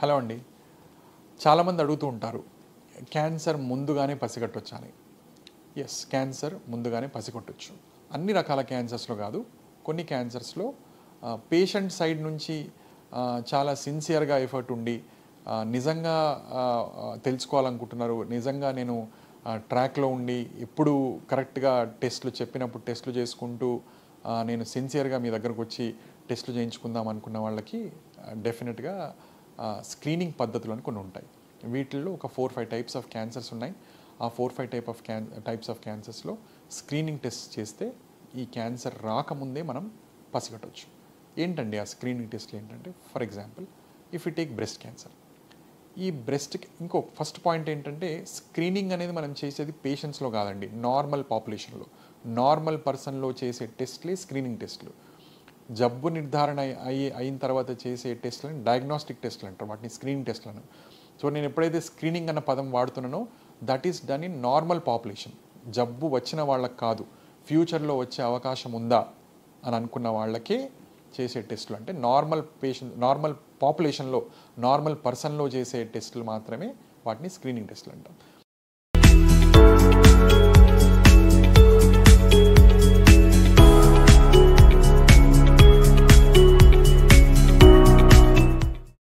Hello అండి. చాలామంది అడుగుతూ ఉంటారు, క్యాన్సర్ ముందుగానే పసిగట్టొచ్చా అని. యెస్, క్యాన్సర్ ముందుగానే పసిగట్టొచ్చు. అన్ని రకాల క్యాన్సర్స్‌లో కాదు, కొన్ని క్యాన్సర్స్‌లో పేషెంట్ సైడ్ నుంచి చాలా సిన్సియర్‌గా ఎఫర్ట్ ఉండి నిజంగా తెలుసుకోవాలనుకుంటున్నారు. నిజంగా నేను ట్రాక్‌లో ఉండి ఎప్పుడు కరెక్ట్‌గా టెస్ట్‌లు చెప్పినప్పుడు టెస్ట్‌లు చేసుకుంటూ నేను సిన్సియర్‌గా మీ దగ్గరకొచ్చి టెస్ట్‌లు చేయించుకుందాం అనుకున్న వాళ్ళకి డెఫినిట్‌గా స్క్రీనింగ్ పద్ధతులు అని కొన్ని ఉంటాయి. వీటిల్లో ఒక 4, 5 టైప్స్ ఆఫ్ క్యాన్సర్స్ ఉన్నాయి. ఆ 4, 5 టైప్స్ ఆఫ్ క్యాన్సర్స్‌లో స్క్రీనింగ్ టెస్ట్ చేస్తే ఈ క్యాన్సర్ రాకముందే మనం పసిగట్టొచ్చు. ఏంటండి ఆ స్క్రీనింగ్ టెస్ట్‌లు ఏంటంటే, for example if you take breast cancer. ఈ బ్రెస్ట్‌కి ఇంకో ఫస్ట్ పాయింట్ ఏంటంటే, స్క్రీనింగ్ అనేది మనం చేసేది పేషెంట్స్‌లో కాదండి, నార్మల్ పాపులేషన్‌లో. నార్మల్ పర్సన్‌లో చేసే టెస్ట్‌లే స్క్రీనింగ్ టెస్ట్‌లు. జబ్బు నిర్ధారణ అయిన తర్వాత చేసే టెస్ట్‌లని డయాగ్నోస్టిక్ టెస్ట్‌లు అంటారు. వాటిని స్క్రీనింగ్ టెస్ట్‌లు అనరు. సో నేను ఎప్పుడైతే స్క్రీనింగ్ అన్న పదం వాడుతున్నానో, that is done in normal population. జబ్బు వచ్చిన వాళ్ళకి కాదు, ఫ్యూచర్‌లో వచ్చే అవకాశం ఉందా అని అనుకున్న వాళ్ళకే చేసే టెస్టులు. అంటే నార్మల్ పాపులేషన్‌లో, నార్మల్ పర్సన్‌లో చేసే టెస్టులు మాత్రమే వాటిని స్క్రీనింగ్ టెస్టులు అంటాం.